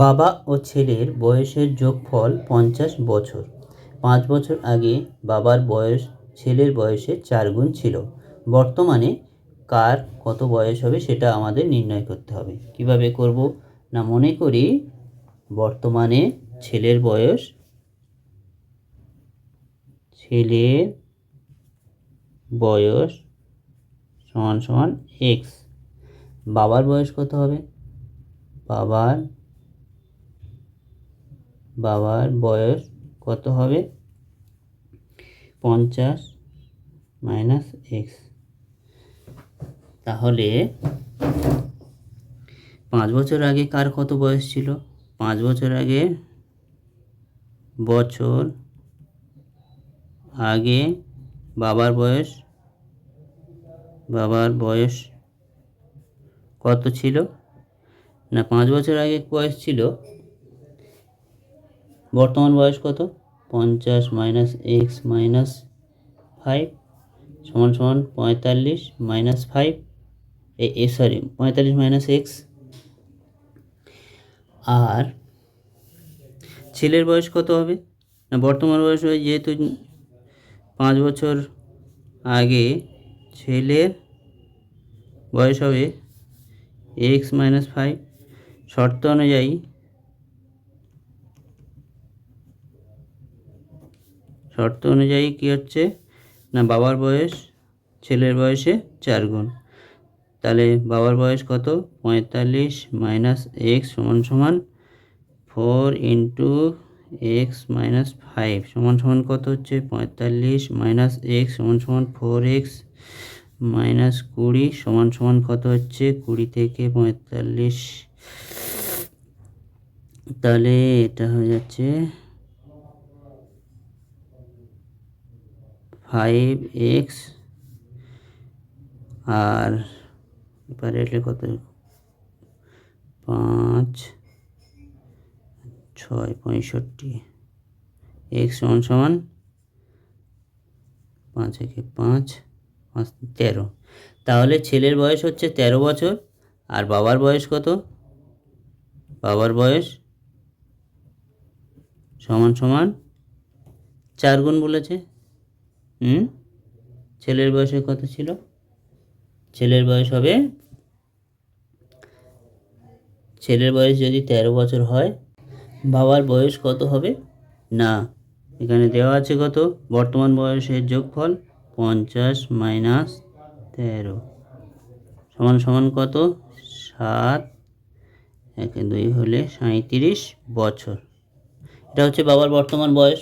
বাবা ও ছেলের বয়সের যোগফল 50 বছর। 5 বছর আগে বাবার বয়স ছেলের বয়সের 4 গুণ ছিল। বর্তমানে কার কত বয়স হবে সেটা আমাদের নির্ণয় করতে হবে। কিভাবে করব না, মনে করি বর্তমানে ছেলের বয়স সমান সমান এক্স। বাবার বয়স কত হবে? বাবার বয়স কত হবে? 50 মাইনাস এক্স। তাহলে 5 বছর আগে কার কত বয়স ছিল? 5 বছর আগে বাবার বয়স কত ছিল? না, 5 বছর আগে বয়স ছিল, বর্তমান বয়স কত? 50 মাইনাস এক্স মাইনাস 5 সমান সমান 45 মাইনাস 5, 45 মাইনাস এক্স। আর ছেলের বয়স কত হবে? না, বর্তমান বয়স হয়, যেহেতু 5 বছর আগে ছেলের বয়স হবে এক্স মাইনাস 5। শর্ত অনুযায়ী কি হচ্ছে না, বাবার বয়স ছেলের বয়সে 4 গুণ। তাহলে বাবার বয়স কত? 45 মাইনাস এক্স সমান সমান 4 ইন্টু এক্স মাইনাস 5 সমান সমান কত হচ্ছে? 45 মাইনাস এক্স সমান সমান 4x মাইনাস 20 সমান সমান কত হচ্ছে? 20 থেকে 45, তাহলে এটা হয়ে যাচ্ছে 5x। আর এবারে এটা কত? 5 6 65, x সমান সমান 5 থেকে 5 13। তাহলে ছেলের বয়স হচ্ছে 13 বছর। আর বাবার বয়স কত? বাবার বয়স সমান সমান 4 গুণ বলেছে। ছেলের বয়সে কত ছিল? ছেলের বয়স যদি 13 বছর হয়, বাবার বয়স কত হবে? না, এখানে দেওয়া আছে কত? বর্তমান বয়সের যোগফল 50 মাইনাস 13 সমান সমান কত? 7, 1 2 হলে 37 বছর। এটা হচ্ছে বাবার বর্তমান বয়স।